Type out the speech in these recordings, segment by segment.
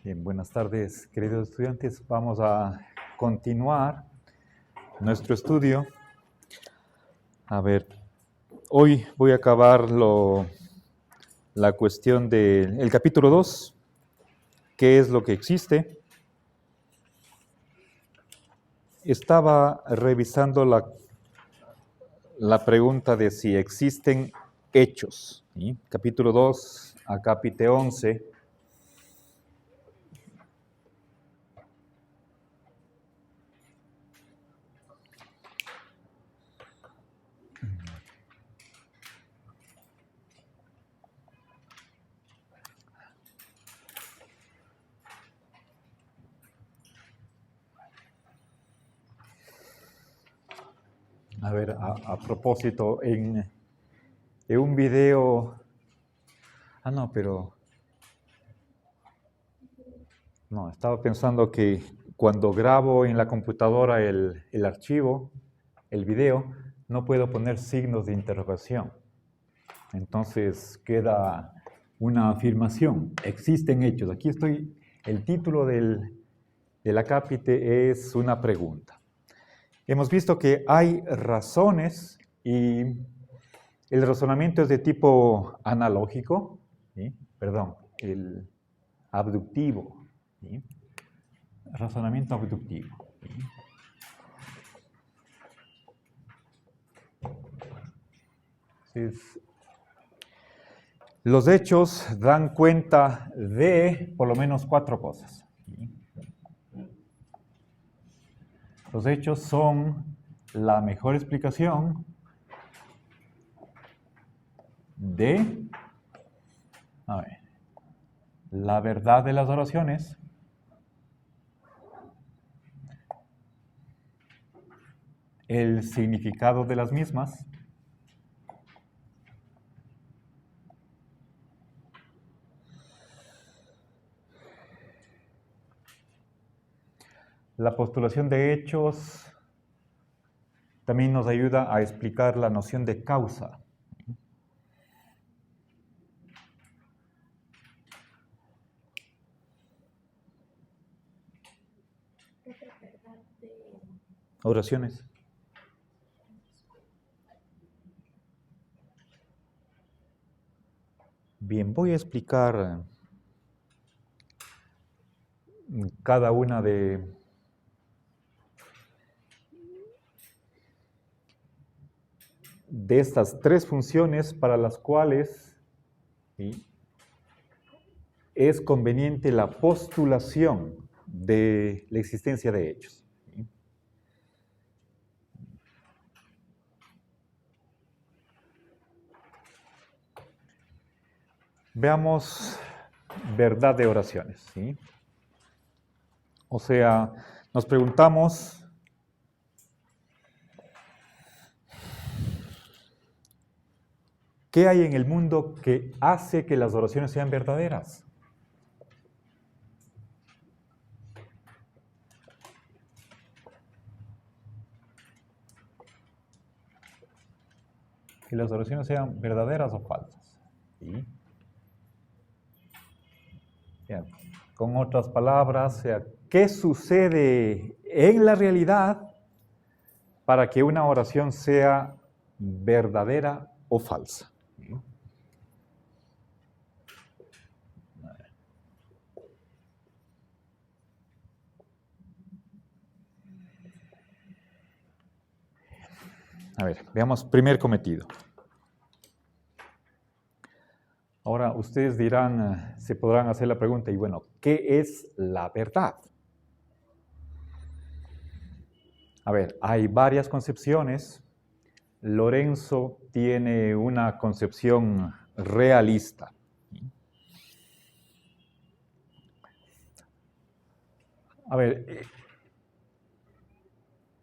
Bien, buenas tardes, queridos estudiantes. Vamos a continuar nuestro estudio. A ver, hoy voy a acabar la cuestión del capítulo 2, ¿qué es lo que existe? Estaba revisando la pregunta de si existen hechos. ¿Sí? Capítulo 2, acápite 11. A ver, a propósito, en un video... no, pero... No, estaba pensando que cuando grabo en la computadora el archivo, el video, no puedo poner signos de interrogación. Entonces queda una afirmación. Existen hechos. Aquí estoy, el título del acápite es una pregunta. Hemos visto que hay razones y el razonamiento es de tipo analógico, ¿sí? Perdón, el abductivo, ¿sí? Razonamiento abductivo, ¿sí? Entonces, los hechos dan cuenta de por lo menos 4 cosas, ¿sí? Los hechos son la mejor explicación de, la verdad de las oraciones, el significado de las mismas, la postulación de hechos también nos ayuda a explicar la noción de causa. Oraciones. Bien, voy a explicar cada una de estas 3 funciones para las cuales, ¿sí?, es conveniente la postulación de la existencia de hechos. ¿Sí? Veamos verdad de oraciones. ¿Sí? O sea, nos preguntamos, ¿qué hay en el mundo que hace que las oraciones sean verdaderas? Que las oraciones sean verdaderas o falsas. ¿Sí? Bien. Con otras palabras, ¿qué sucede en la realidad para que una oración sea verdadera o falsa? ¿Sí? A ver, veamos primer cometido. Ahora ustedes dirán, se podrán hacer la pregunta, y bueno, ¿qué es la verdad? A ver, hay varias concepciones. Lorenzo tiene una concepción realista. A ver,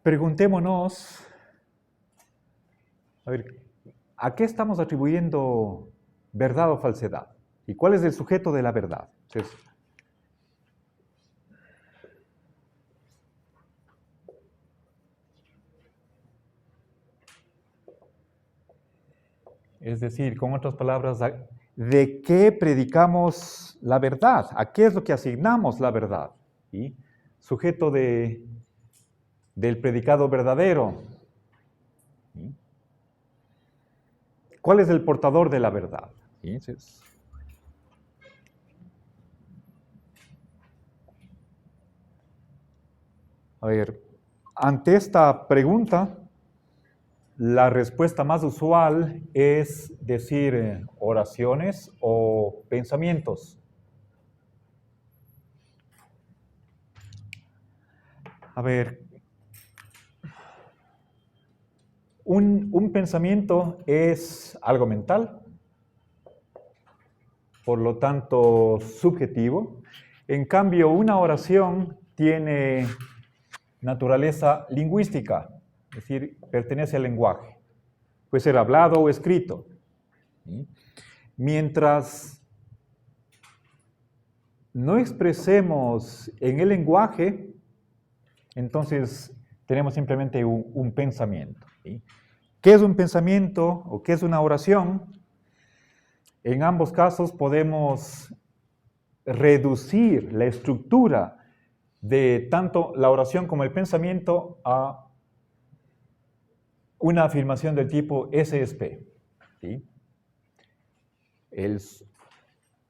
preguntémonos, a ver, ¿a qué estamos atribuyendo verdad o falsedad? ¿Y cuál es el sujeto de la verdad? Entonces, es decir, con otras palabras, ¿de qué predicamos la verdad? ¿A qué es lo que asignamos la verdad? ¿Sí? Sujeto del predicado verdadero. ¿Sí? ¿Cuál es el portador de la verdad? ¿Sí? Entonces, a ver, ante esta pregunta, la respuesta más usual es decir oraciones o pensamientos. A ver, un pensamiento es algo mental, por lo tanto subjetivo. En cambio, una oración tiene naturaleza lingüística, es decir, pertenece al lenguaje. Puede ser hablado o escrito. ¿Sí? Mientras no expresemos en el lenguaje, entonces tenemos simplemente un pensamiento. ¿Sí? ¿Qué es un pensamiento o qué es una oración? En ambos casos podemos reducir la estructura de tanto la oración como el pensamiento a una afirmación del tipo S es P. ¿Sí?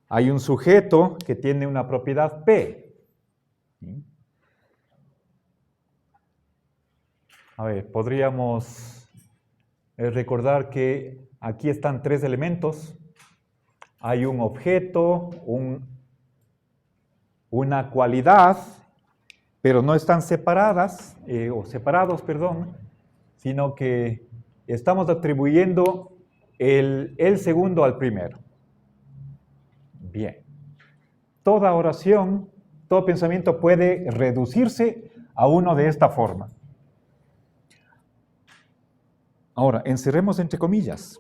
Hay un sujeto que tiene una propiedad P. ¿Sí? A ver, podríamos recordar que aquí están tres elementos. Hay un objeto, una cualidad, pero no están separadas, sino que estamos atribuyendo el segundo al primero. Bien. Toda oración, todo pensamiento puede reducirse a uno de esta forma. Ahora, encerremos entre comillas,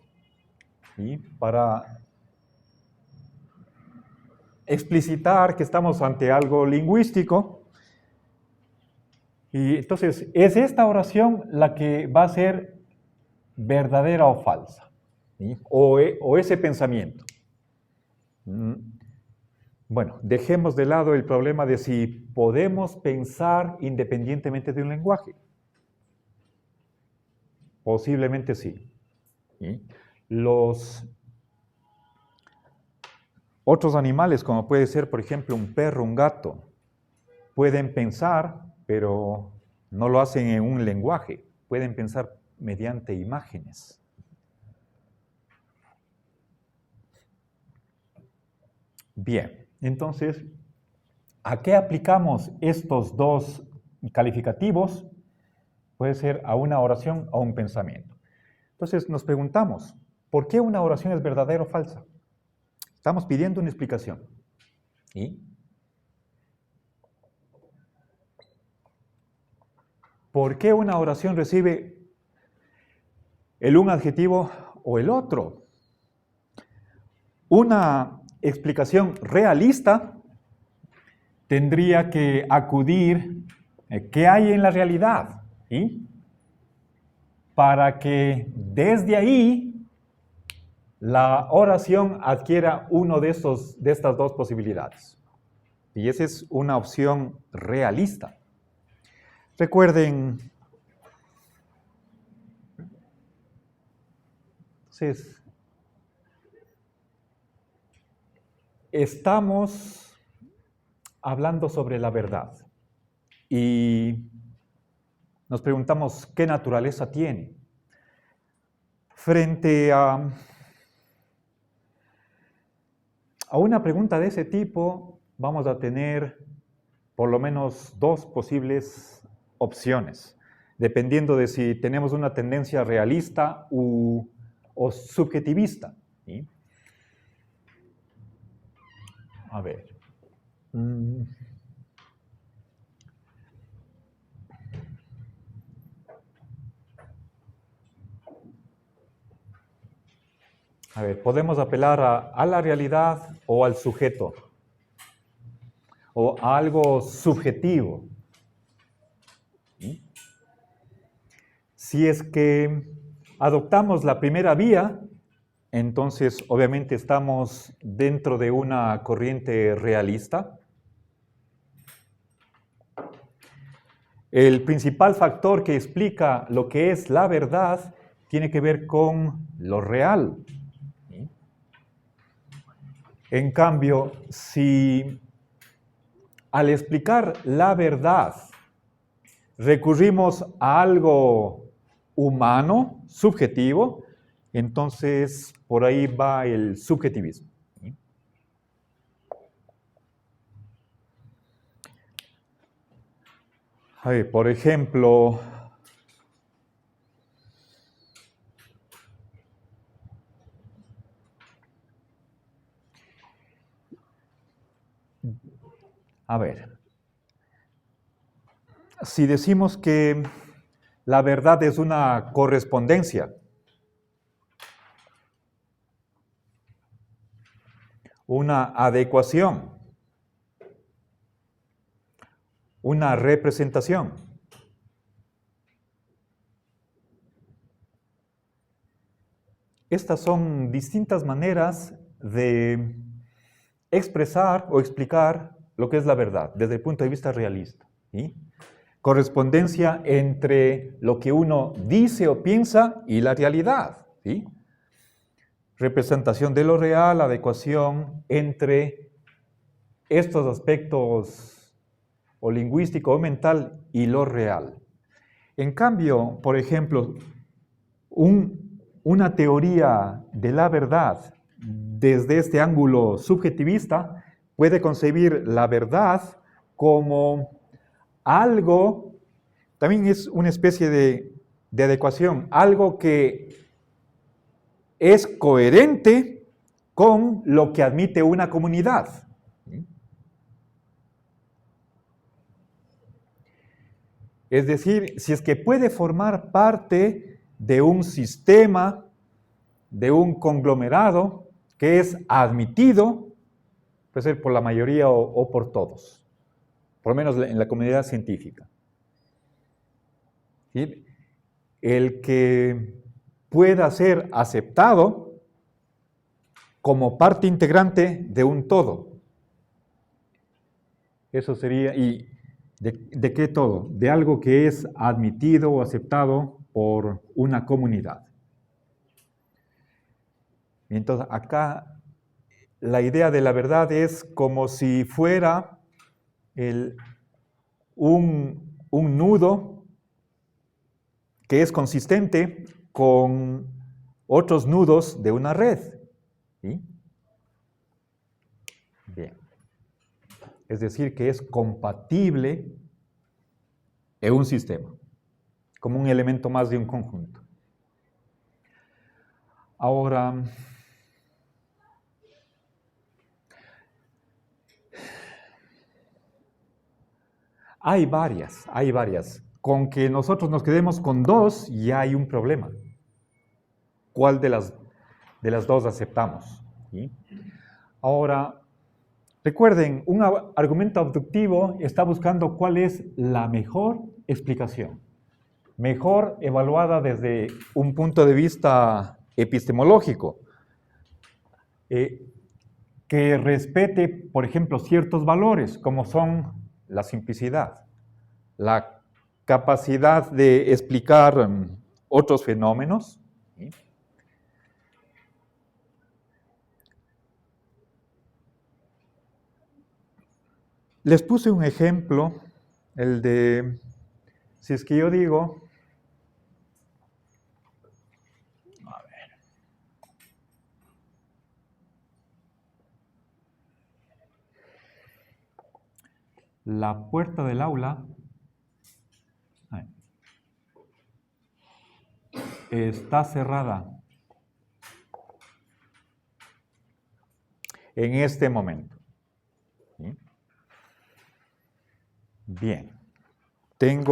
¿sí? Para explicitar que estamos ante algo lingüístico. Y entonces, ¿es esta oración la que va a ser verdadera o falsa? ¿Sí? O ese pensamiento. Bueno, dejemos de lado el problema de si podemos pensar independientemente de un lenguaje. Posiblemente sí. ¿Sí? Los otros animales, como puede ser, por ejemplo, un perro, un gato, pueden pensar, pero no lo hacen en un lenguaje. Pueden pensar mediante imágenes. Bien, entonces, ¿a qué aplicamos estos dos calificativos? Puede ser a una oración o a un pensamiento. Entonces nos preguntamos, ¿por qué una oración es verdadera o falsa? Estamos pidiendo una explicación. ¿Y por qué una oración recibe el un adjetivo o el otro? Una explicación realista tendría que acudir qué hay en la realidad, ¿sí? Para que desde ahí la oración adquiera uno de estas dos posibilidades. Y esa es una opción realista. Recuerden, entonces, estamos hablando sobre la verdad y nos preguntamos qué naturaleza tiene. Frente a una pregunta de ese tipo, vamos a tener por lo menos dos posibles opciones, dependiendo de si tenemos una tendencia realista o subjetivista. ¿Sí? A ver. A ver, podemos apelar a la realidad o al sujeto, o a algo subjetivo. ¿Sí? Si es que adoptamos la primera vía, entonces obviamente estamos dentro de una corriente realista. El principal factor que explica lo que es la verdad tiene que ver con lo real. En cambio, si al explicar la verdad recurrimos a algo humano, subjetivo, entonces por ahí va el subjetivismo. Por ejemplo, a ver, si decimos que la verdad es una correspondencia, una adecuación, una representación. Estas son distintas maneras de expresar o explicar lo que es la verdad desde el punto de vista realista. ¿Sí? Correspondencia entre lo que uno dice o piensa y la realidad. ¿Sí? Representación de lo real, adecuación entre estos aspectos o lingüístico o mental y lo real. En cambio, por ejemplo, una teoría de la verdad desde este ángulo subjetivista puede concebir la verdad como algo, también es una especie de adecuación, algo que es coherente con lo que admite una comunidad. Es decir, si es que puede formar parte de un sistema, de un conglomerado que es admitido, puede ser por la mayoría o por todos, por lo menos en la comunidad científica. ¿Sí? El que pueda ser aceptado como parte integrante de un todo. Eso sería, ¿y de qué todo? De algo que es admitido o aceptado por una comunidad. Entonces, acá la idea de la verdad es como si fuera un nudo que es consistente con otros nudos de una red. ¿Sí? Bien. Es decir, que es compatible en un sistema, como un elemento más de un conjunto. Ahora, hay varias. Con que nosotros nos quedemos con dos, ya hay un problema. ¿Cuál de las dos aceptamos? ¿Sí? Ahora, recuerden, un argumento abductivo está buscando cuál es la mejor explicación, mejor evaluada desde un punto de vista epistemológico, que respete, por ejemplo, ciertos valores, como son la simplicidad, la capacidad de explicar otros fenómenos. ¿Sí? Les puse un ejemplo, el de, si es que yo digo, a ver, la puerta del aula está cerrada en este momento. ¿Sí? Bien, en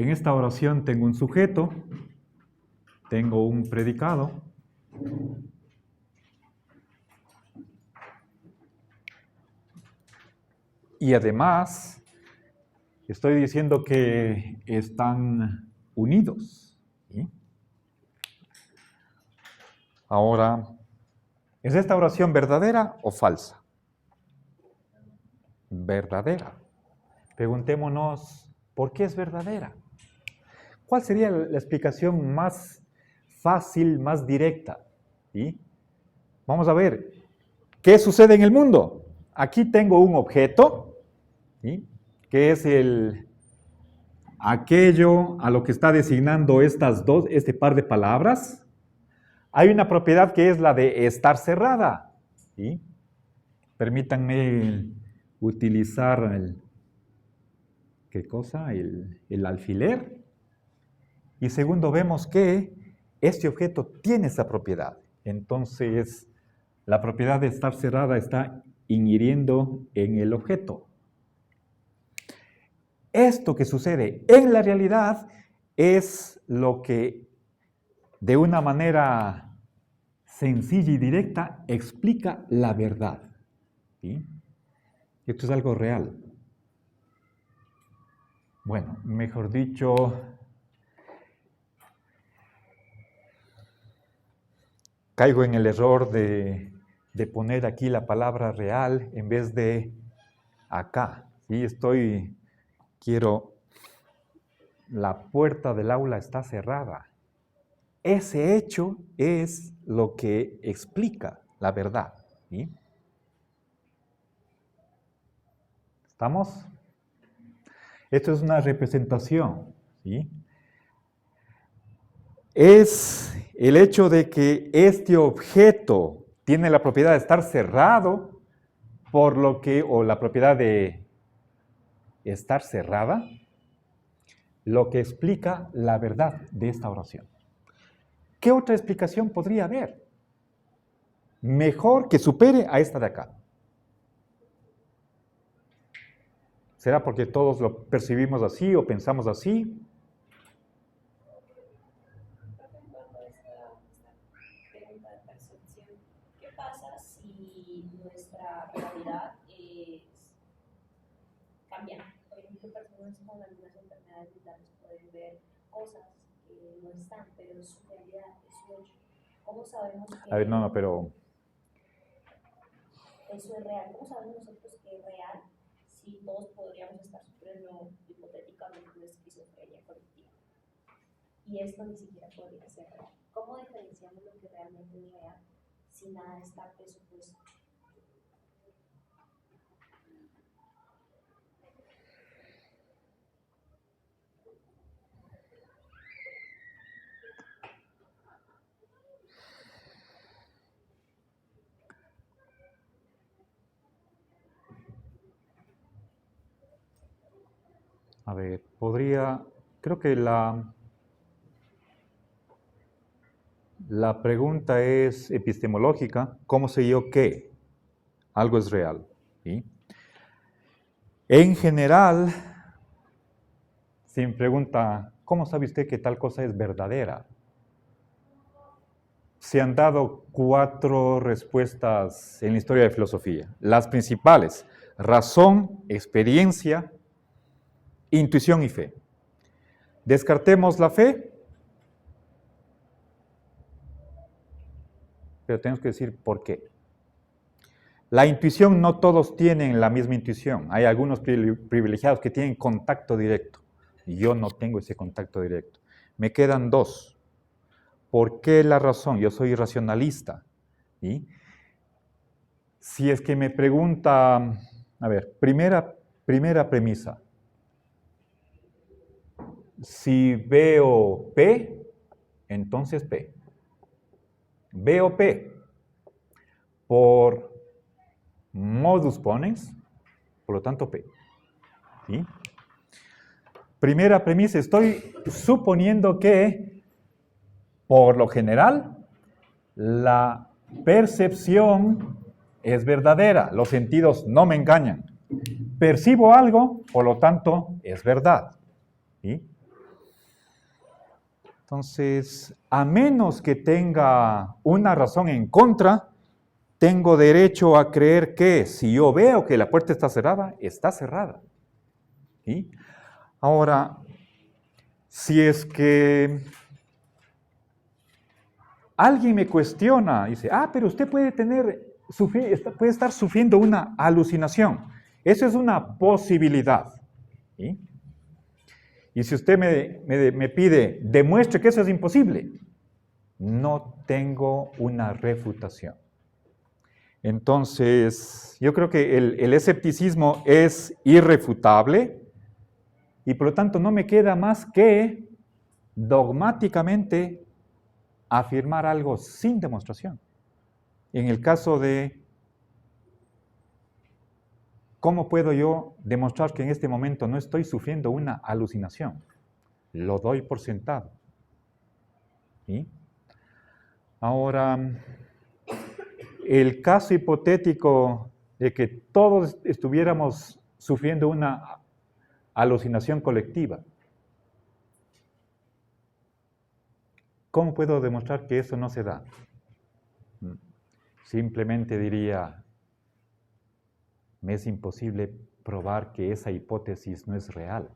esta oración tengo un sujeto, tengo un predicado, y además estoy diciendo que están unidos. ¿Sí? Ahora, ¿es esta oración verdadera o falsa? Verdadera. Preguntémonos, ¿por qué es verdadera? ¿Cuál sería la explicación más fácil, más directa? ¿Sí? Vamos a ver, ¿qué sucede en el mundo? Aquí tengo un objeto, ¿sí? Que es aquello a lo que está designando este par de palabras. Hay una propiedad que es la de estar cerrada, ¿sí? Permítanme utilizar ¿qué cosa? El alfiler. Y segundo, vemos que este objeto tiene esa propiedad. Entonces, la propiedad de estar cerrada está inhiriendo en el objeto. Esto que sucede en la realidad es lo que de una manera sencilla y directa explica la verdad. ¿Sí? Esto es algo real. Bueno, mejor dicho, caigo en el error de poner aquí la palabra real en vez de acá. ¿Sí? La puerta del aula está cerrada. Ese hecho es lo que explica la verdad. ¿Sí? ¿Estamos? Esto es una representación. ¿Sí? Es el hecho de que este objeto tiene la propiedad de estar cerrado, o la propiedad de estar cerrada, lo que explica la verdad de esta oración. ¿Qué otra explicación podría haber? Mejor que supere a esta de acá. ¿Será porque todos lo percibimos así o pensamos así? ¿Qué pasa si nuestra realidad es cambiante? Por ejemplo, personas con algunas enfermedades mentales pueden ver cosas que no están, pero su realidad es su hecho. ¿Cómo sabemos que A ver, no, pero eso es real? ¿Cómo sabemos nosotros que es real si todos podríamos estar sufriendo hipotéticamente una esquizofrenia colectiva? Y esto ni siquiera podría ser real. ¿Cómo diferenciamos lo que realmente es real si nada está presupuesto? a ver, creo que la pregunta es epistemológica. ¿Cómo sé yo que algo es real? ¿Sí? En general, si me pregunta, ¿cómo sabe usted que tal cosa es verdadera? Se han dado 4 respuestas en la historia de filosofía. Las principales: razón, experiencia, intuición y fe. Descartemos la fe, pero tenemos que decir por qué. La intuición, no todos tienen la misma intuición. Hay algunos privilegiados que tienen contacto directo. Yo no tengo ese contacto directo. Me quedan 2. ¿Por qué la razón? Yo soy racionalista. ¿Sí? Si es que me pregunta, a ver, primera premisa. Si veo P, entonces P. Veo P por modus ponens, por lo tanto P. ¿Sí? Primera premisa, estoy suponiendo que, por lo general, la percepción es verdadera, los sentidos no me engañan. Percibo algo, por lo tanto, es verdad. ¿Sí? Entonces, a menos que tenga una razón en contra, tengo derecho a creer que si yo veo que la puerta está cerrada, está cerrada. ¿Sí? Ahora, si es que alguien me cuestiona, dice, pero usted puede puede estar sufriendo una alucinación. Eso es una posibilidad. ¿Sí? Y si usted me pide, demuestre que eso es imposible, no tengo una refutación. Entonces, yo creo que el escepticismo es irrefutable y por lo tanto no me queda más que dogmáticamente afirmar algo sin demostración. En el caso de ¿cómo puedo yo demostrar que en este momento no estoy sufriendo una alucinación? Lo doy por sentado. ¿Sí? Ahora, el caso hipotético de que todos estuviéramos sufriendo una alucinación colectiva, ¿cómo puedo demostrar que eso no se da? Simplemente diría, me es imposible probar que esa hipótesis no es real.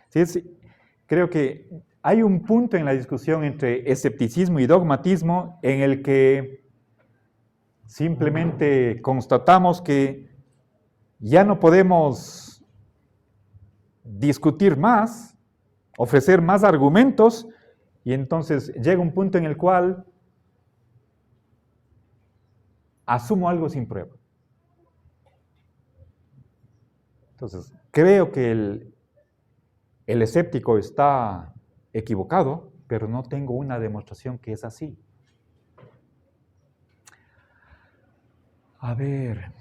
Sí, creo que hay un punto en la discusión entre escepticismo y dogmatismo en el que simplemente constatamos que ya no podemos discutir más, ofrecer más argumentos, y entonces llega un punto en el cual asumo algo sin prueba. Entonces, creo que el escéptico está equivocado, pero no tengo una demostración que es así. A ver,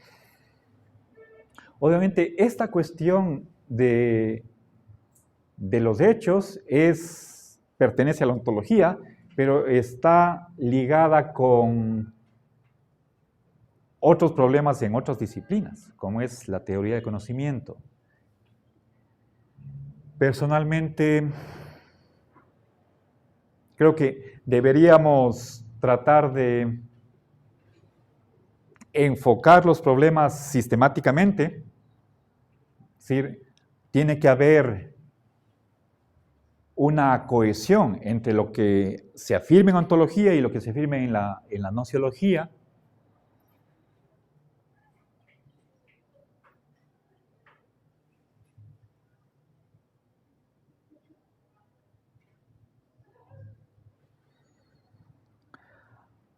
obviamente esta cuestión de los hechos pertenece a la ontología, pero está ligada con otros problemas en otras disciplinas, como es la teoría del conocimiento. Personalmente, creo que deberíamos tratar de enfocar los problemas sistemáticamente. Es decir, tiene que haber una cohesión entre lo que se afirma en ontología y lo que se afirma en la gnoseología.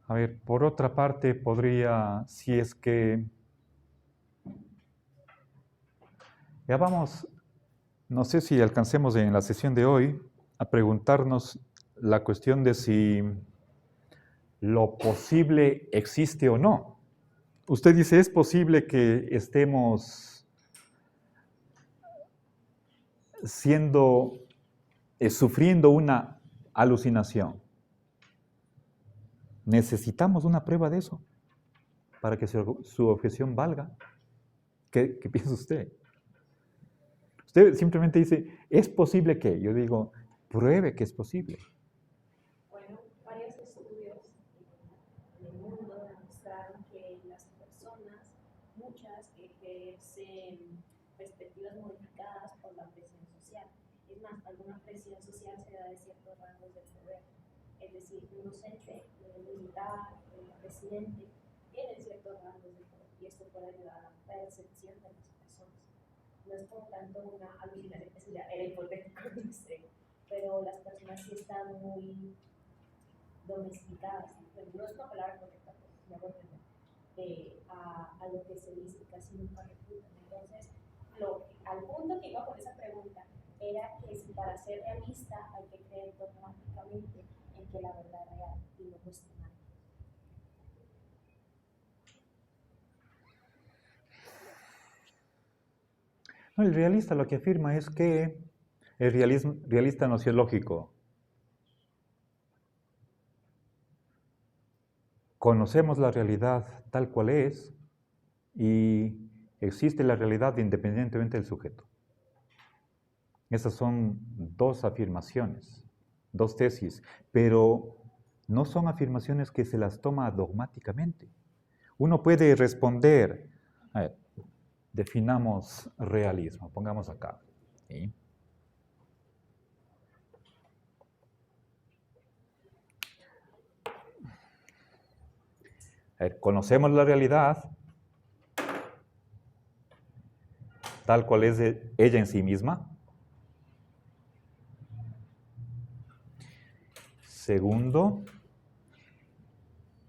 A ver, por otra parte, podría, si es que... Ya vamos, no sé si alcancemos en la sesión de hoy a preguntarnos la cuestión de si lo posible existe o no. Usted dice, ¿es posible que estemos sufriendo una alucinación? ¿Necesitamos una prueba de eso para que su objeción valga? ¿Qué piensa usted? Usted simplemente dice, ¿es posible que? Yo digo, pruebe que es posible. Bueno, varios estudios en el mundo demostraron que las personas, muchas, ejercen perspectivas modificadas por la presión social. Es más, alguna presión social se da de ciertos rangos de poder. Es decir, un docente, un militar, un presidente, tienen ciertos rangos de poder y esto puede ayudar a la percepción de las personas. No es por tanto una alucinación, eso ya era hipotético, pero las personas sí están muy domesticadas, no es una palabra correcta, a lo que se dice casi nunca refutan. Entonces, al punto que iba con esa pregunta era que si para ser realista hay que creer dogmáticamente en que la verdad es real y no cuestionar. El realista lo que afirma es que el realista gnoseológico conocemos la realidad tal cual es y existe la realidad independientemente del sujeto. Esas son dos afirmaciones, dos tesis, pero no son afirmaciones que se las toma dogmáticamente. Uno puede responder, a ver, definamos realismo, pongamos acá. ¿Sí? Conocemos la realidad tal cual es ella en sí misma. Segundo,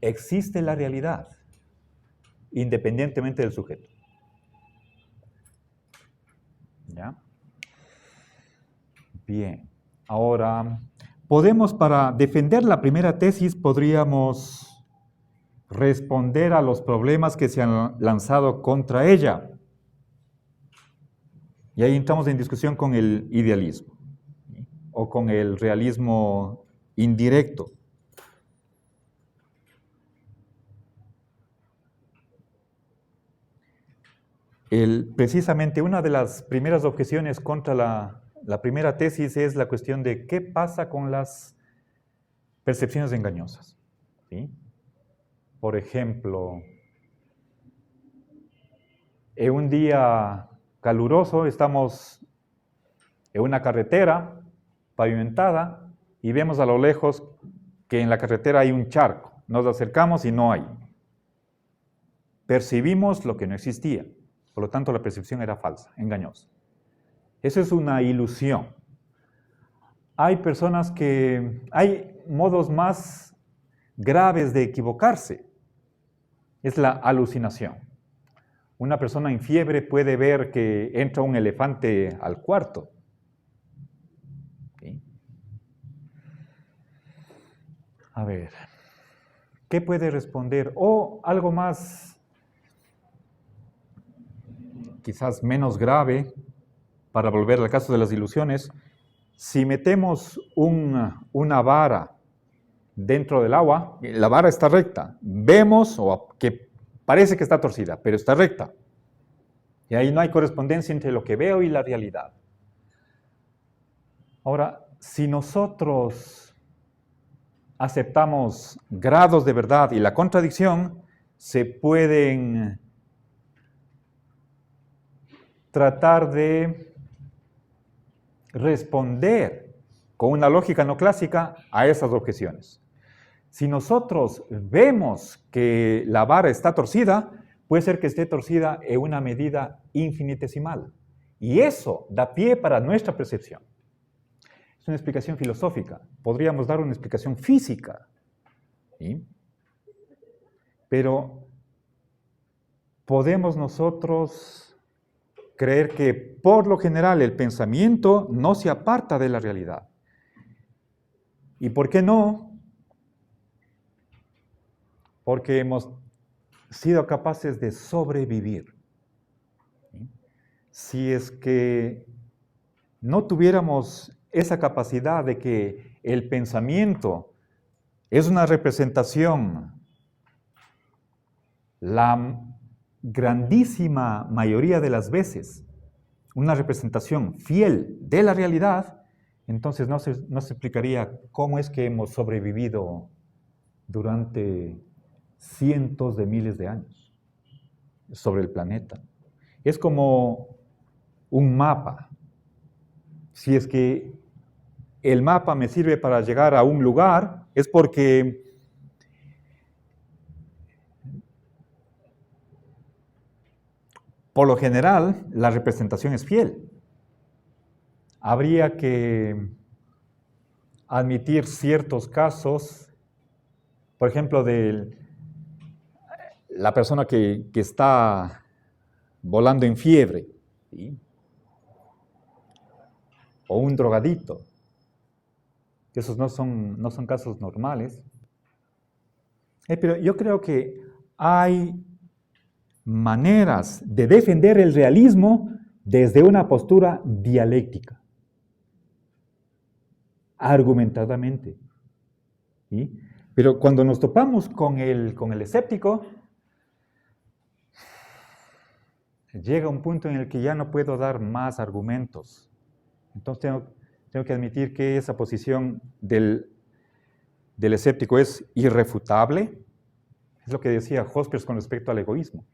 existe la realidad, independientemente del sujeto. ¿Ya? Bien. Ahora, para defender la primera tesis, podríamos responder a los problemas que se han lanzado contra ella. Y ahí entramos en discusión con el idealismo, ¿sí? O con el realismo indirecto. Precisamente una de las primeras objeciones contra la primera tesis es la cuestión de qué pasa con las percepciones engañosas, ¿sí? Por ejemplo, en un día caluroso estamos en una carretera pavimentada y vemos a lo lejos que en la carretera hay un charco. Nos acercamos y no hay. Percibimos lo que no existía. Por lo tanto, la percepción era falsa, engañosa. Eso es una ilusión. Hay modos más graves de equivocarse. Es la alucinación. Una persona en fiebre puede ver que entra un elefante al cuarto. ¿Sí? A ver, ¿qué puede responder? O algo más, quizás menos grave, para volver al caso de las ilusiones, si metemos una vara dentro del agua, la vara está recta, vemos que parece que está torcida, pero está recta. Y ahí no hay correspondencia entre lo que veo y la realidad. Ahora, si nosotros aceptamos grados de verdad y la contradicción, se pueden tratar de responder con una lógica no clásica a esas objeciones. Si nosotros vemos que la vara está torcida, puede ser que esté torcida en una medida infinitesimal. Y eso da pie para nuestra percepción. Es una explicación filosófica. Podríamos dar una explicación física. ¿Sí? Pero podemos nosotros creer que por lo general el pensamiento no se aparta de la realidad. ¿Y por qué no? Porque hemos sido capaces de sobrevivir. ¿Sí? Si es que no tuviéramos esa capacidad de que el pensamiento es una representación, la grandísima mayoría de las veces, una representación fiel de la realidad, entonces no se explicaría cómo es que hemos sobrevivido durante cientos de miles de años sobre el planeta. Es como un mapa. Si es que el mapa me sirve para llegar a un lugar, es porque por lo general la representación es fiel. Habría que admitir ciertos casos, por ejemplo, de la persona que está volando en fiebre, ¿sí? O un drogadito. Esos no son casos normales. Pero yo creo que hay maneras de defender el realismo desde una postura dialéctica, argumentadamente. ¿Sí? Pero cuando nos topamos con el escéptico, llega un punto en el que ya no puedo dar más argumentos. Entonces tengo que admitir que esa posición del escéptico es irrefutable. Es lo que decía Jaspers con respecto al egoísmo.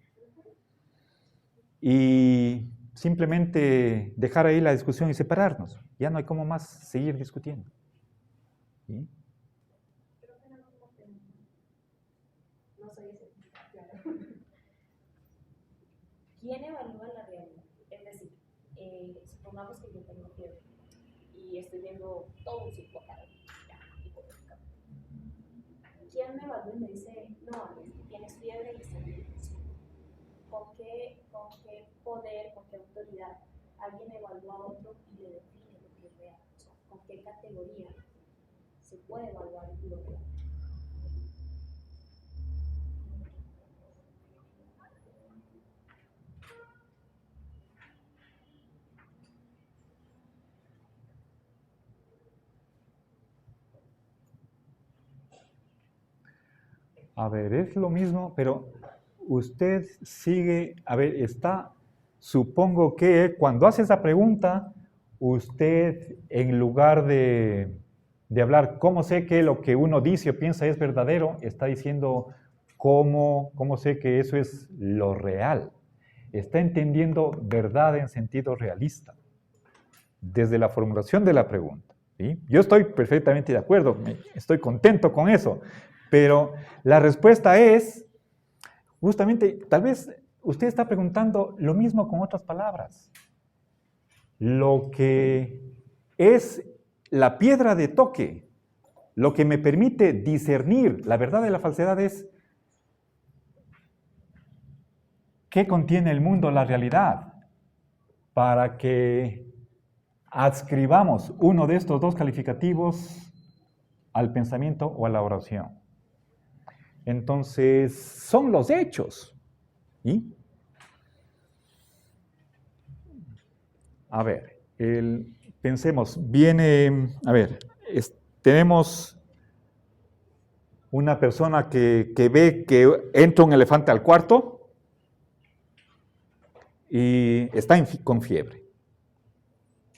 Y simplemente dejar ahí la discusión y separarnos. Ya no hay cómo más seguir discutiendo. ¿Sí? Creo que no sé ser claro. ¿Quién evalúa la realidad? Es decir, supongamos que yo tengo fiebre y estoy viendo todo un circo acá, ya, hipotéticamente. ¿Quién me evalúa y me dice, no, Alex, tienes fiebre y estás bien? ¿Con qué poder, con qué autoridad alguien evalúa a otro y le define lo que es real? O sea, ¿con qué categoría se puede evaluar lo real? A ver, es lo mismo, pero usted sigue, a ver, supongo que cuando hace esa pregunta, usted en lugar de hablar cómo sé que lo que uno dice o piensa es verdadero, está diciendo cómo sé que eso es lo real. Está entendiendo verdad en sentido realista, desde la formulación de la pregunta. ¿Sí? Yo estoy perfectamente de acuerdo, estoy contento con eso, pero la respuesta es, justamente, tal vez usted está preguntando lo mismo con otras palabras. Lo que es la piedra de toque, lo que me permite discernir la verdad de la falsedad es qué contiene el mundo, la realidad, para que adscribamos uno de estos dos calificativos al pensamiento o a la oración. Entonces, son los hechos. ¿Y? A ver, pensemos, tenemos una persona que ve que entra un elefante al cuarto y está con fiebre.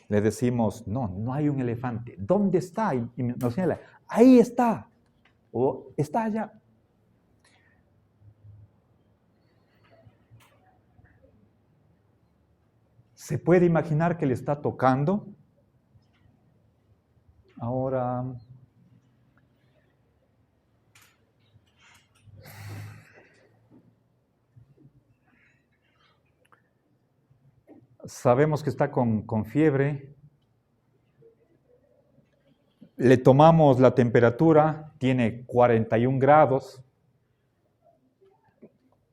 Le decimos, no hay un elefante. ¿Dónde está? Y nos señala, ahí está. O está allá. ¿Se puede imaginar que le está tocando? Ahora, sabemos que está con fiebre. Le tomamos la temperatura, tiene 41 grados.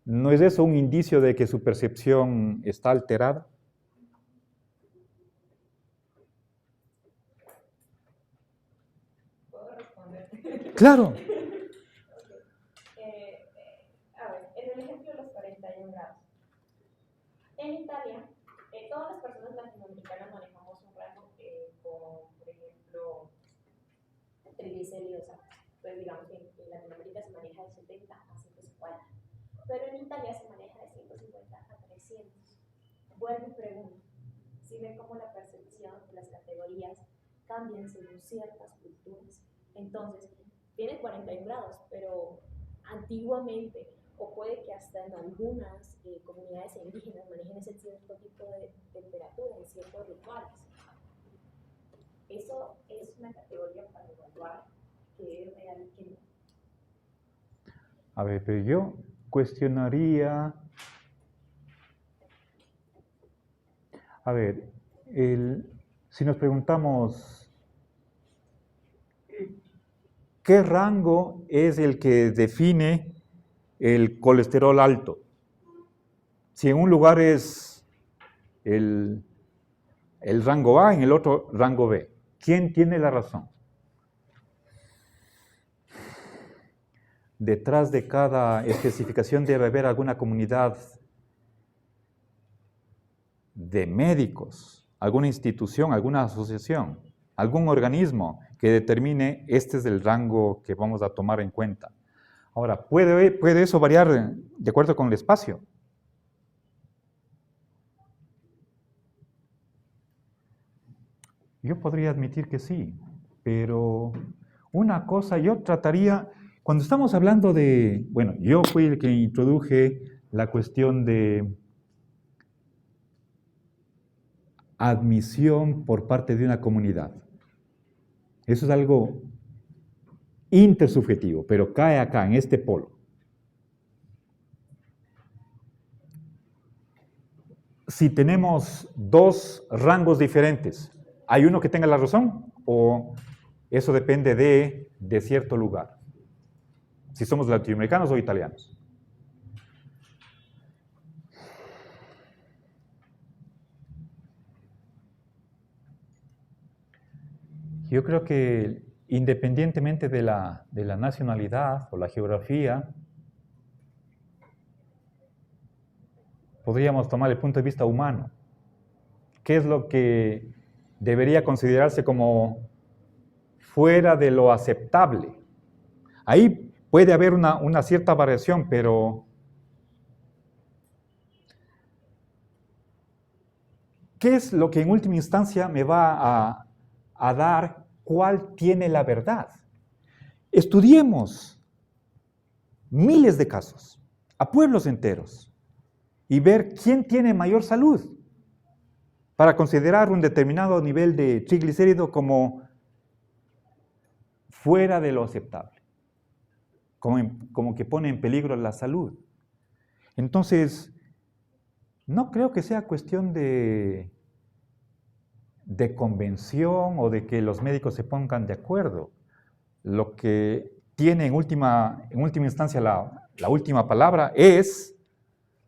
¿No es eso un indicio de que su percepción está alterada? ¿Puedo responder? Claro. A ver, en el ejemplo de los 41 grados. En Italia, todas las personas latinoamericanas manejamos un rango con, por ejemplo, triglicéridos altos. Entonces, digamos que en Latinoamérica se maneja de 70 a 150. Pero en Italia se maneja de 150 a 300. Vuelvo y pregunto, si ven cómo la percepción de las categorías cambian según ciertas culturas. Entonces, tiene 41 grados, pero antiguamente, o puede que hasta en algunas comunidades indígenas manejen ese cierto tipo de temperatura en ciertos rituales. Eso es una categoría para evaluar que es real y que no. A ver, pero yo cuestionaría, a ver, si nos preguntamos, ¿qué rango es el que define el colesterol alto? Si en un lugar es el rango A, en el otro rango B, ¿quién tiene la razón? Detrás de cada especificación debe haber alguna comunidad de médicos, alguna institución, alguna asociación, algún organismo que determine este es el rango que vamos a tomar en cuenta. Ahora, ¿puede eso variar de acuerdo con el espacio? Yo podría admitir que sí, pero una cosa yo trataría, cuando estamos hablando de, bueno, yo fui el que introduje la cuestión de admisión por parte de una comunidad. Eso es algo intersubjetivo, pero cae acá, en este polo. si tenemos dos rangos diferentes, ¿hay uno que tenga la razón o eso depende de cierto lugar? Si somos latinoamericanos o italianos. Yo creo que independientemente de la nacionalidad o la geografía, podríamos tomar el punto de vista humano. ¿Qué es lo que debería considerarse como fuera de lo aceptable? Ahí puede haber una cierta variación, pero ¿qué es lo que en última instancia me va a dar cuál tiene la verdad? Estudiemos miles de casos, a pueblos enteros, y ver quién tiene mayor salud para considerar un determinado nivel de triglicérido como fuera de lo aceptable, como que pone en peligro la salud. Entonces, no creo que sea cuestión de convención o de que los médicos se pongan de acuerdo. Lo que tiene en última instancia la última palabra es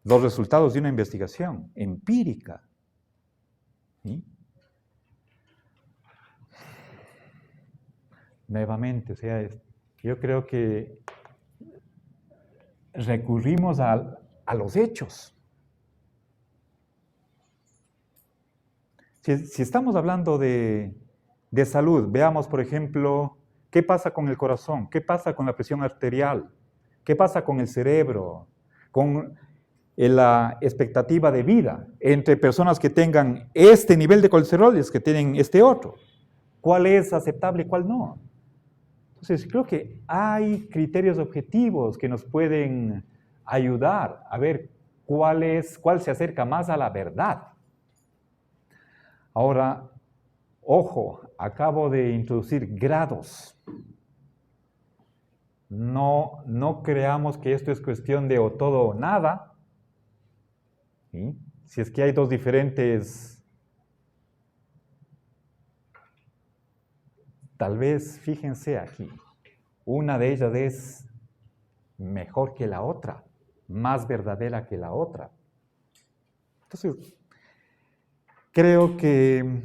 los resultados de una investigación empírica. ¿Sí? Nuevamente, o sea, yo creo que recurrimos a los hechos. Si estamos hablando de salud, veamos, por ejemplo, qué pasa con el corazón, qué pasa con la presión arterial, qué pasa con el cerebro, con la expectativa de vida entre personas que tengan este nivel de colesterol y los que tienen este otro. ¿Cuál es aceptable y cuál no? Entonces, creo que hay criterios objetivos que nos pueden ayudar a ver cuál se acerca más a la verdad. Ahora, ojo, acabo de introducir grados. No creamos que esto es cuestión de o todo o nada. ¿Sí? Si es que hay dos diferentes, tal vez, fíjense aquí, una de ellas es mejor que la otra, más verdadera que la otra. Entonces, creo que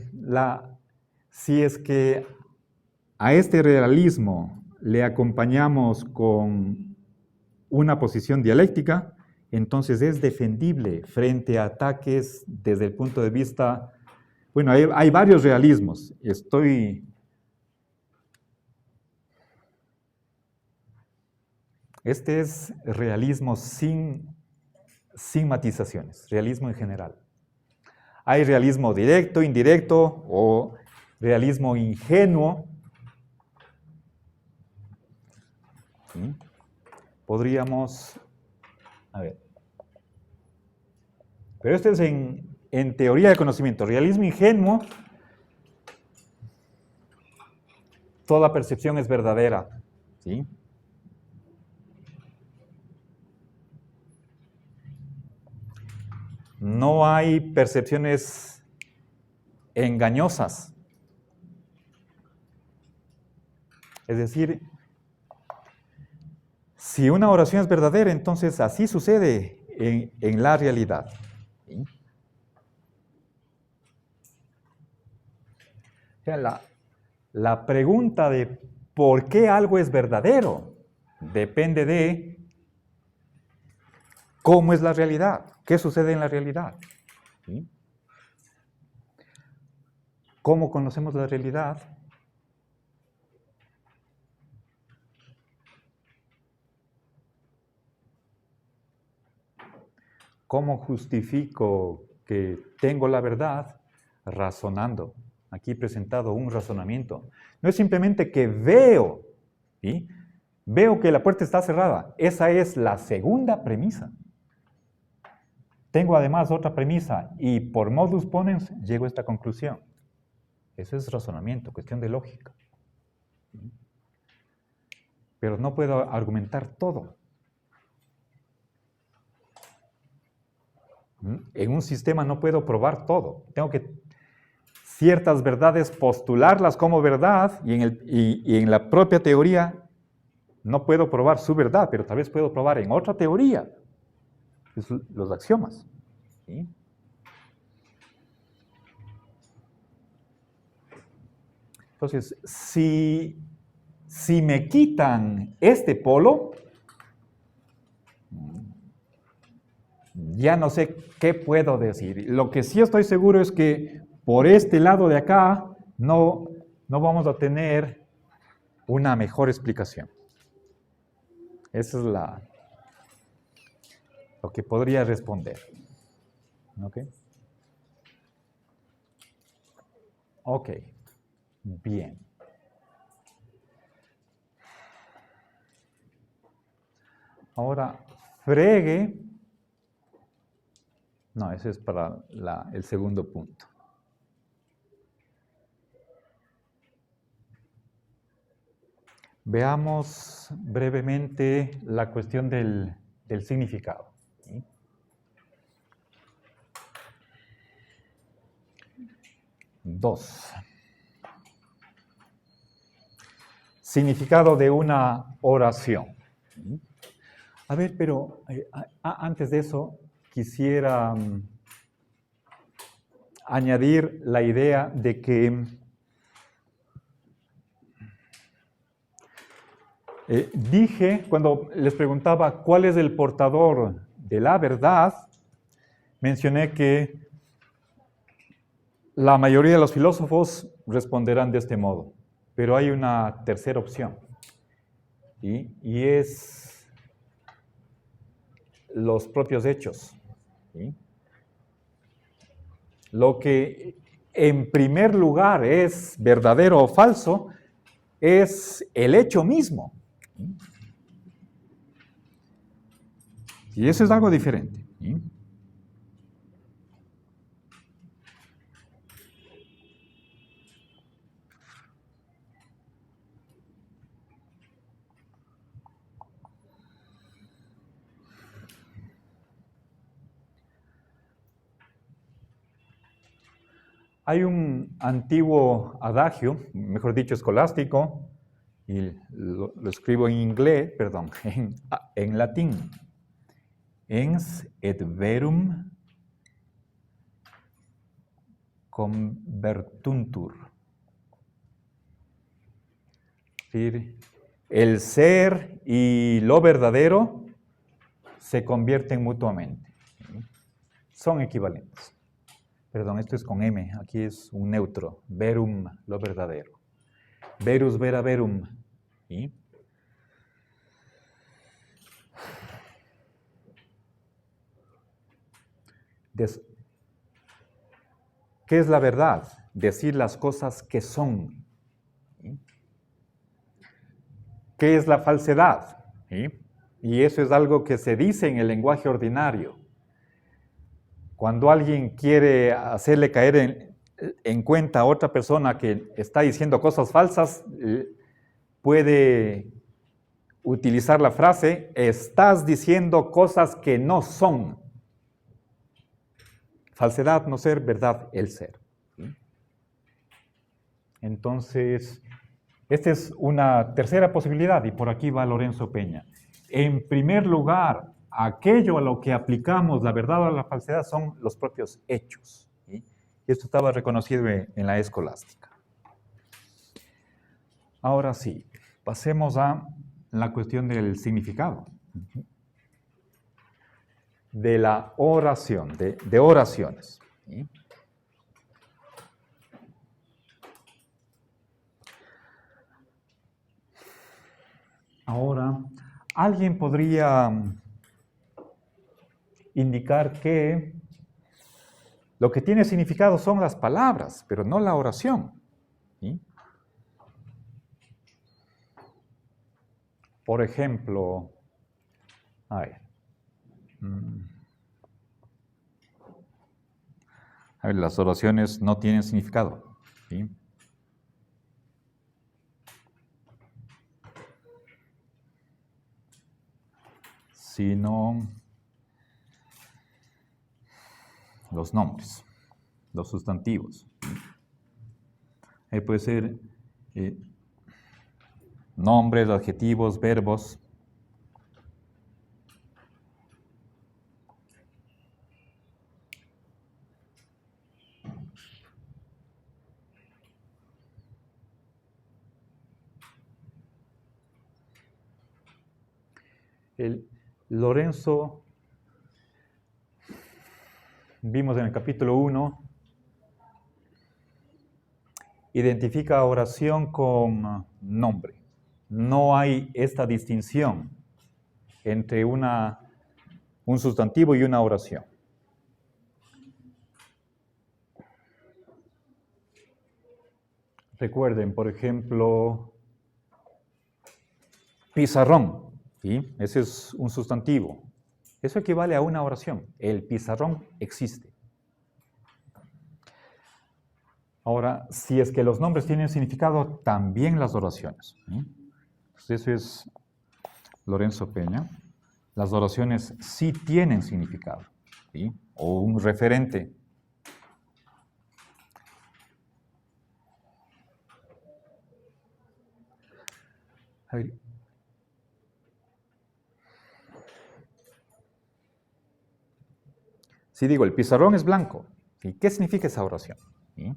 si es que a este realismo le acompañamos con una posición dialéctica, entonces es defendible frente a ataques desde el punto de vista, bueno, hay varios realismos. Este es realismo sin matizaciones, realismo en general. Hay realismo directo, indirecto o realismo ingenuo. ¿Sí? Podríamos, a ver, pero esto es en teoría de conocimiento. Realismo ingenuo, toda percepción es verdadera. ¿Sí? No hay percepciones engañosas. Es decir, si una oración es verdadera, entonces así sucede en la realidad. ¿Sí? O sea, la pregunta de por qué algo es verdadero depende de cómo es la realidad, qué sucede en la realidad. ¿Sí? ¿Cómo conocemos la realidad? ¿Cómo justifico que tengo la verdad? Razonando. Aquí presentado un razonamiento. No es simplemente que veo, ¿sí? Veo que la puerta está cerrada. Esa es la segunda premisa. Tengo además otra premisa y por modus ponens llego a esta conclusión. Eso es razonamiento, cuestión de lógica. ¿Sí? Pero no puedo argumentar todo. En un sistema no puedo probar todo. Tengo que ciertas verdades postularlas como verdad y en la propia teoría no puedo probar su verdad, pero tal vez puedo probar en otra teoría los axiomas. ¿Sí? Entonces, si me quitan este polo, ya no sé qué puedo decir. Lo que sí estoy seguro es que por este lado de acá no vamos a tener una mejor explicación. Esa es lo que podría responder. ¿Ok? Ok, bien. Ahora, Frege. No, ese es para el segundo punto. Veamos brevemente la cuestión del significado. ¿Sí? Dos. Significado de una oración. ¿Sí? A ver, pero antes de eso quisiera añadir la idea de que dije, cuando les preguntaba cuál es el portador de la verdad, mencioné que la mayoría de los filósofos responderán de este modo, pero hay una tercera opción, ¿sí? Y es los propios hechos. ¿Sí? Lo que en primer lugar es verdadero o falso es el hecho mismo. ¿Sí? Y eso es algo diferente. ¿Sí? Hay un antiguo adagio, mejor dicho, escolástico, y lo escribo en inglés, perdón, en latín. Ens et verum convertuntur. Es decir, el ser y lo verdadero se convierten mutuamente. Son equivalentes. Perdón, esto es con M, aquí es un neutro. Verum, lo verdadero. Verus, vera, verum. ¿Sí? ¿Qué es la verdad? Decir las cosas que son. ¿Sí? ¿Qué es la falsedad? ¿Sí? Y eso es algo que se dice en el lenguaje ordinario. Cuando alguien quiere hacerle caer en cuenta a otra persona que está diciendo cosas falsas, puede utilizar la frase, estás diciendo cosas que no son. Falsedad, no ser, verdad, el ser. ¿Sí? Entonces, esta es una tercera posibilidad y por aquí va Lorenzo Peña. En primer lugar, aquello a lo que aplicamos la verdad o la falsedad son los propios hechos. ¿Sí? Y esto estaba reconocido en la escolástica. Ahora sí, pasemos a la cuestión del significado. De la oración, de oraciones. ¿Sí? Ahora, alguien podría indicar que lo que tiene significado son las palabras, pero no la oración. ¿Sí? Por ejemplo, a ver, las oraciones no tienen significado. ¿Sí? Sino los nombres, los sustantivos. Ahí puede ser nombres, adjetivos, verbos. Lorenzo, vimos en el capítulo 1, identifica oración con nombre. No hay esta distinción entre un sustantivo y una oración. Recuerden, por ejemplo, pizarrón. ¿Sí? Ese es un sustantivo. Eso equivale a una oración. El pizarrón existe. Ahora, si es que los nombres tienen significado, también las oraciones. ¿Sí? Entonces, eso es Lorenzo Peña. Las oraciones sí tienen significado. ¿Sí? O un referente. A ver. Si digo, el pizarrón es blanco, ¿sí? ¿Qué significa esa oración? ¿Sí?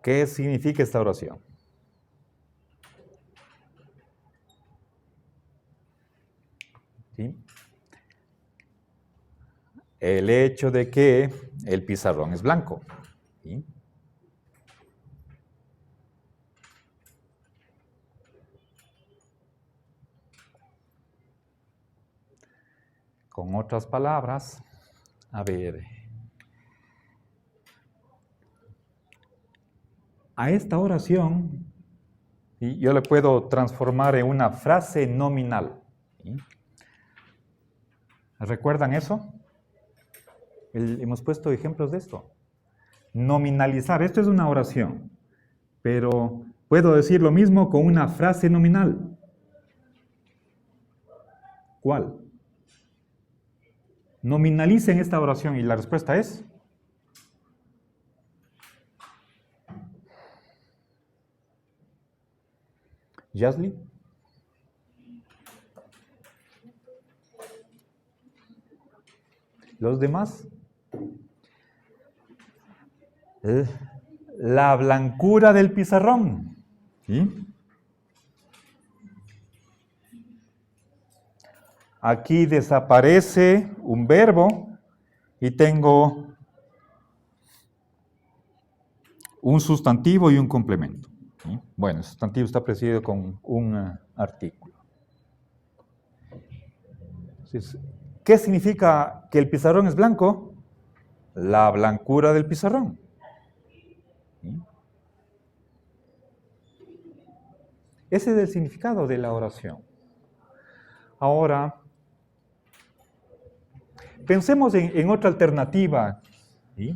¿Qué significa esta oración? ¿Sí? El hecho de que el pizarrón es blanco. ¿Sí? Con otras palabras, a ver, a esta oración yo le puedo transformar en una frase nominal. ¿Sí? ¿Recuerdan eso? Hemos puesto ejemplos de esto. Nominalizar, esto es una oración, pero puedo decir lo mismo con una frase nominal. ¿Cuál? Nominalicen esta oración y la respuesta es... ¿Yasli? ¿Los demás? La blancura del pizarrón. ¿Sí? Aquí desaparece un verbo y tengo un sustantivo y un complemento. ¿Sí? Bueno, el sustantivo está precedido con un artículo. Entonces, ¿qué significa que el pizarrón es blanco? La blancura del pizarrón. ¿Sí? Ese es el significado de la oración. Ahora, pensemos en otra alternativa. ¿Sí?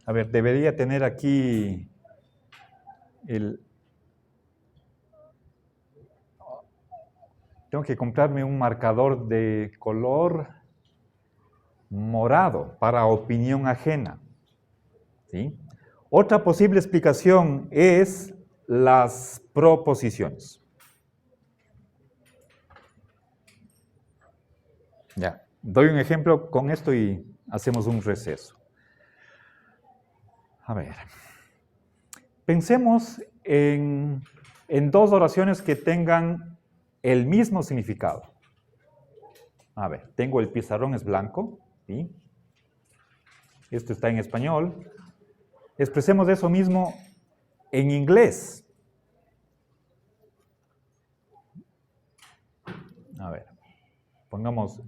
A ver, debería tener aquí tengo que comprarme un marcador de color morado para opinión ajena. ¿Sí? Otra posible explicación es las proposiciones. Ya, doy un ejemplo con esto y hacemos un receso. A ver, pensemos en dos oraciones que tengan el mismo significado. A ver, tengo el pizarrón es blanco, ¿sí? Esto está en español. Expresemos eso mismo en inglés. A ver, pongamos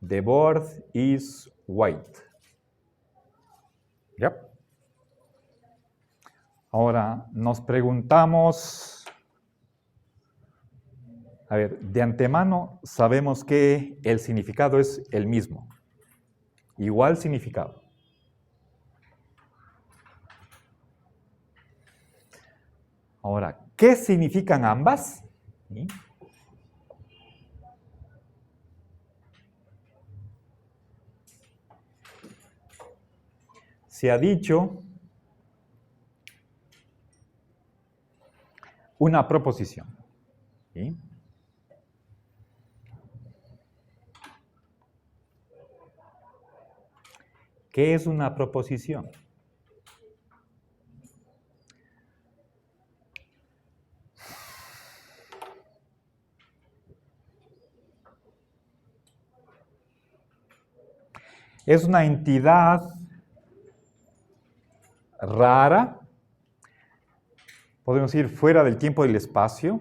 the board is white. ¿Ya? Ahora nos preguntamos, A ver, de antemano sabemos que el significado es el mismo. Igual significado. Ahora, ¿qué significan ambas? ¿Sí? Se ha dicho una proposición. ¿Sí? ¿Qué es una proposición? Es una entidad rara, podemos decir fuera del tiempo y del espacio,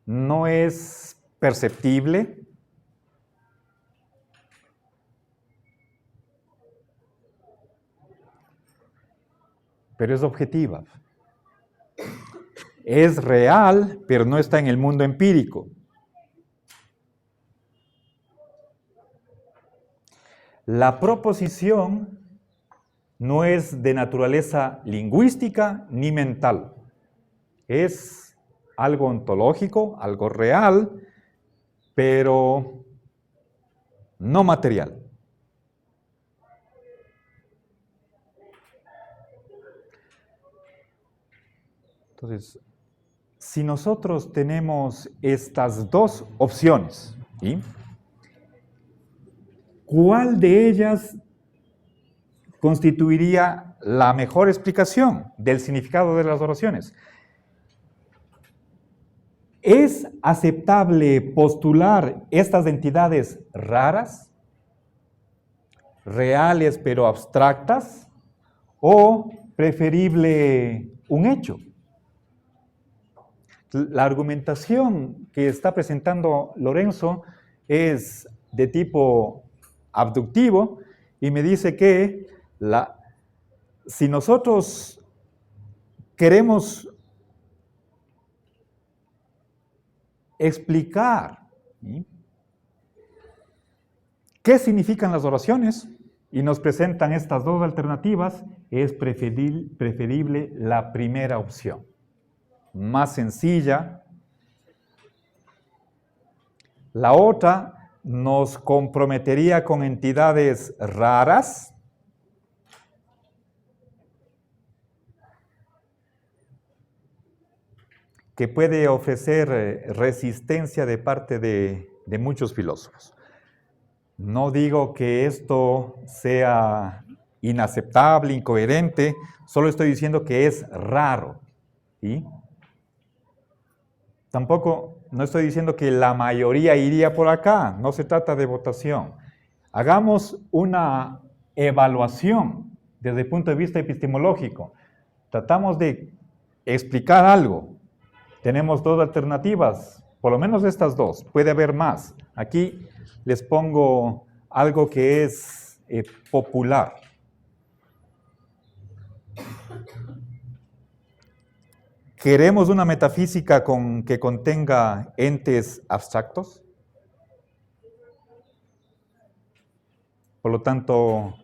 no es perceptible, pero es objetiva. Es real, pero no está en el mundo empírico. La proposición no es de naturaleza lingüística ni mental. Es algo ontológico, algo real, pero no material. Entonces, si nosotros tenemos estas dos opciones, ¿sí? ¿Cuál de ellas constituiría la mejor explicación del significado de las oraciones? ¿Es aceptable postular estas entidades raras, reales pero abstractas, o preferible un hecho? La argumentación que está presentando Lorenzo es de tipo abductivo y me dice que si nosotros queremos explicar, ¿sí?, qué significan las oraciones y nos presentan estas dos alternativas, es preferible la primera opción. Más sencilla. La otra nos comprometería con entidades raras, que puede ofrecer resistencia de parte de muchos filósofos. No digo que esto sea inaceptable, incoherente, solo estoy diciendo que es raro, ¿sí? Tampoco no estoy diciendo que la mayoría iría por acá, no se trata de votación. Hagamos una evaluación desde el punto de vista epistemológico. Tratamos de explicar algo. Tenemos dos alternativas, por lo menos estas dos, puede haber más. Aquí les pongo algo que es popular. ¿Queremos una metafísica que contenga entes abstractos? Por lo tanto,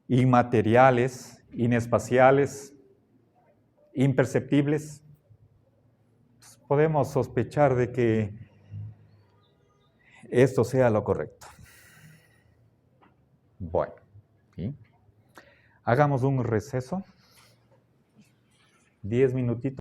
inmateriales, inespaciales, imperceptibles. Podemos sospechar de que esto sea lo correcto. Bueno, ¿sí? Hagamos un receso. 10 minutitos.